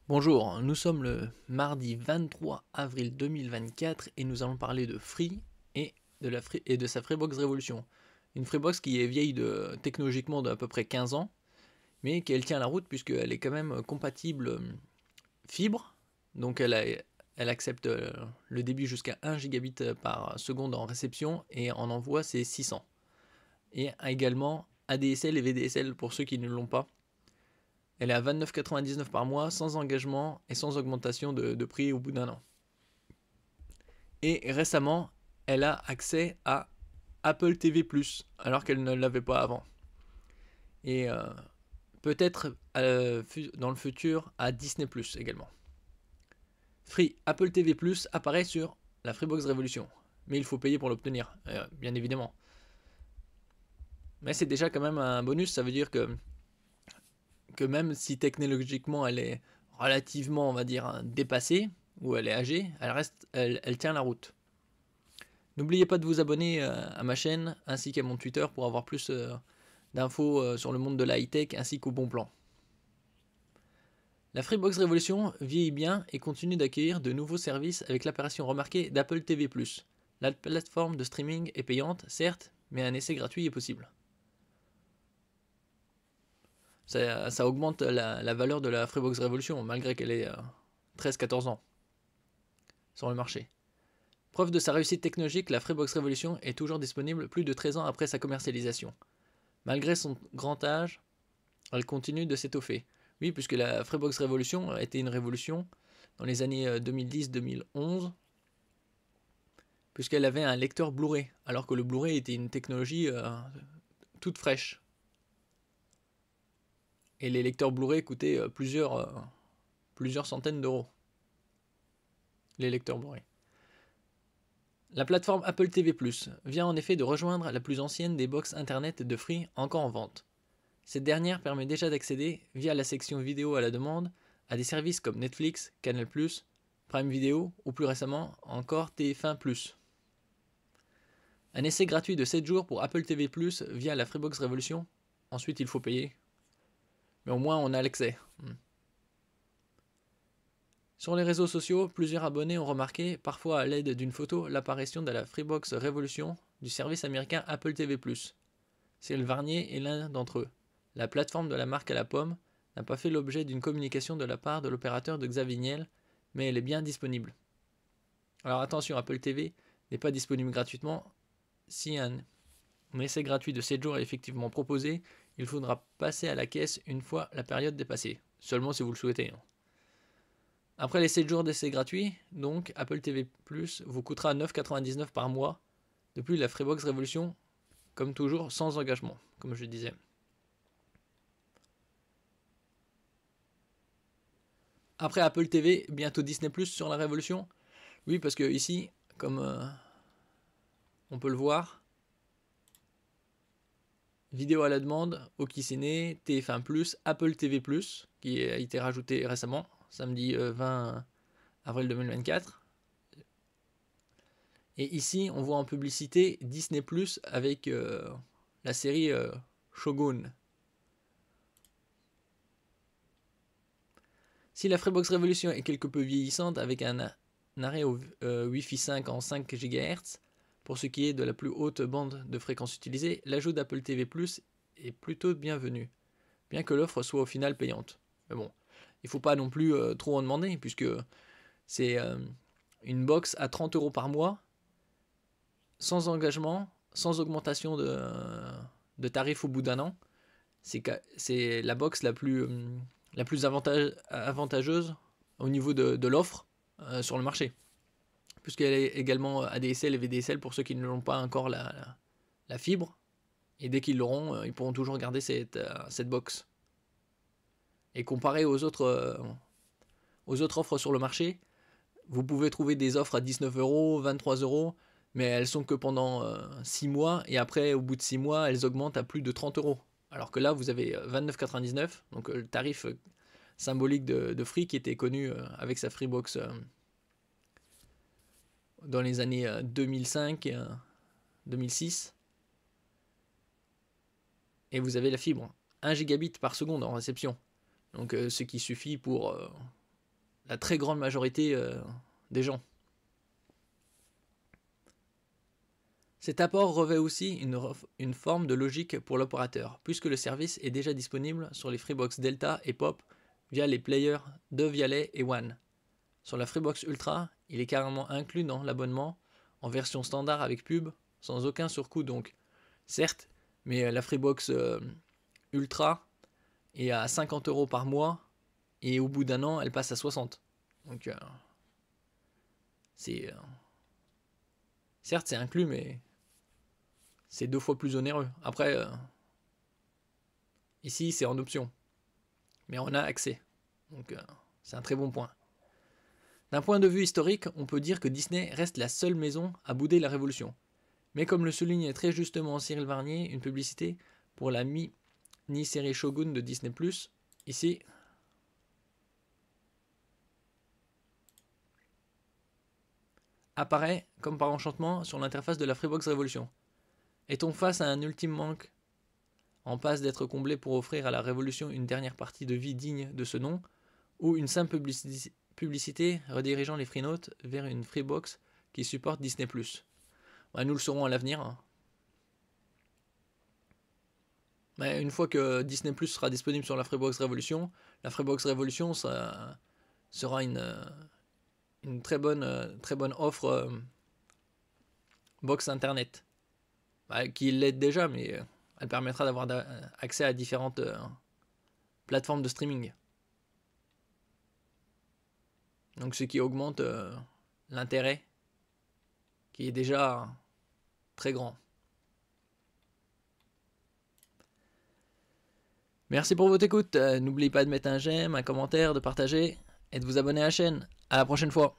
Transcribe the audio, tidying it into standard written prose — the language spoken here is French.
Bonjour, nous sommes le mardi 23 avril 2024 et nous allons parler de Free et de sa Freebox Révolution. Une Freebox qui est vieille technologiquement d'à peu près 15 ans, mais qu'elle tient la route puisqu'elle est quand même compatible fibre, donc elle accepte le débit jusqu'à 1 gigabit par seconde en réception et en envoi c'est 600. Et également ADSL et VDSL pour ceux qui ne l'ont pas. Elle est à 29,99 par mois, sans engagement et sans augmentation de prix au bout d'un an. Et récemment, elle a accès à Apple TV+, alors qu'elle ne l'avait pas avant. Et peut-être dans le futur à Disney+, également. Free Apple TV+, apparaît sur la Freebox Révolution. Mais il faut payer pour l'obtenir, bien évidemment. Mais c'est déjà quand même un bonus, ça veut dire que même si technologiquement elle est relativement, on va dire, dépassée, ou elle est âgée, elle tient la route. N'oubliez pas de vous abonner à ma chaîne, ainsi qu'à mon Twitter pour avoir plus d'infos sur le monde de la high-tech, ainsi qu'au bon plan. La Freebox Révolution vieillit bien et continue d'accueillir de nouveaux services avec l'apparition remarquée d'Apple TV+. La plateforme de streaming est payante, certes, mais un essai gratuit est possible. Ça augmente la valeur de la Freebox Révolution, malgré qu'elle ait 13-14 ans sur le marché. Preuve de sa réussite technologique, la Freebox Révolution est toujours disponible plus de 13 ans après sa commercialisation. Malgré son grand âge, elle continue de s'étoffer. Oui, puisque la Freebox Révolution a été une révolution dans les années 2010-2011, puisqu'elle avait un lecteur Blu-ray, alors que le Blu-ray était une technologie toute fraîche. Et les lecteurs Blu-ray coûtaient plusieurs centaines d'euros. Les lecteurs Blu-ray. La plateforme Apple TV+ vient en effet de rejoindre la plus ancienne des box internet de Free encore en vente. Cette dernière permet déjà d'accéder, via la section vidéo à la demande, à des services comme Netflix, Canal+, Prime Video ou plus récemment encore TF1+. Un essai gratuit de 7 jours pour Apple TV+, via la Freebox Révolution. Ensuite il faut payer. Mais au moins on a l'accès. Sur les réseaux sociaux, plusieurs abonnés ont remarqué, parfois à l'aide d'une photo, l'apparition de la Freebox Révolution du service américain Apple TV+. Cyril Varnier est l'un d'entre eux. La plateforme de la marque à la pomme n'a pas fait l'objet d'une communication de la part de l'opérateur de Xavier Niel, mais elle est bien disponible. Alors attention, Apple TV n'est pas disponible gratuitement. Si un essai gratuit de 7 jours est effectivement proposé, il faudra passer à la caisse une fois la période dépassée. Seulement si vous le souhaitez. Après les 7 jours d'essai gratuit, donc Apple TV Plus vous coûtera 9,99 par mois depuis la Freebox Révolution, comme toujours sans engagement, comme je disais. Après Apple TV, bientôt Disney Plus sur la Révolution. Oui, parce que ici, comme on peut le voir, vidéo à la demande, Okiciné, TF1+, Apple TV+, qui a été rajouté récemment, samedi 20 avril 2024. Et ici, on voit en publicité Disney+, avec la série Shogun. Si la Freebox Révolution est quelque peu vieillissante avec un arrêt au Wi-Fi 5 en 5 GHz, pour ce qui est de la plus haute bande de fréquence utilisée, l'ajout d'Apple TV+, est plutôt bienvenu, bien que l'offre soit au final payante. Mais bon, il ne faut pas non plus trop en demander, puisque c'est une box à 30 € par mois, sans engagement, sans augmentation de tarif au bout d'un an. C'est la box la plus avantageuse au niveau de l'offre sur le marché, puisqu'elle est également ADSL et VDSL pour ceux qui ne l'ont pas encore la fibre, et dès qu'ils l'auront, ils pourront toujours garder cette box. Et comparé aux autres offres sur le marché, vous pouvez trouver des offres à 19 €, 23 €, mais elles sont que pendant 6 mois, et après, au bout de 6 mois, elles augmentent à plus de 30 €. Alors que là, vous avez 29,99 €, donc le tarif symbolique de Free qui était connu avec sa Freebox dans les années 2005, 2006. Et vous avez la fibre, 1 gigabit par seconde en réception. Donc ce qui suffit pour la très grande majorité des gens. Cet apport revêt aussi une forme de logique pour l'opérateur, puisque le service est déjà disponible sur les Freebox Delta et Pop via les players de Vialet et One. Sur la Freebox Ultra, il est carrément inclus dans l'abonnement en version standard avec pub, sans aucun surcoût donc. Certes, mais la Freebox Ultra est à 50 € par mois et au bout d'un an, elle passe à 60. Donc, certes, c'est inclus, mais c'est 2 fois plus onéreux. Après, ici, c'est en option. Mais on a accès. Donc, c'est un très bon point. D'un point de vue historique, on peut dire que Disney reste la seule maison à bouder la révolution. Mais comme le souligne très justement Cyril Varnier, une publicité pour la mini-série Shogun de Disney+, ici, apparaît comme par enchantement sur l'interface de la Freebox Révolution. Est-on face à un ultime manque en passe d'être comblé pour offrir à la Révolution une dernière partie de vie digne de ce nom, ou une simple publicité redirigeant les freenotes vers une Freebox qui supporte Disney+. Bah, nous le saurons à l'avenir. Mais une fois que Disney+ sera disponible sur la Freebox Révolution sera une très bonne offre box internet. Bah, qui l'aide déjà, mais elle permettra d'avoir accès à différentes plateformes de streaming. Donc ce qui augmente l'intérêt qui est déjà très grand. Merci pour votre écoute. N'oubliez pas de mettre un j'aime, un commentaire, de partager et de vous abonner à la chaîne. À la prochaine fois.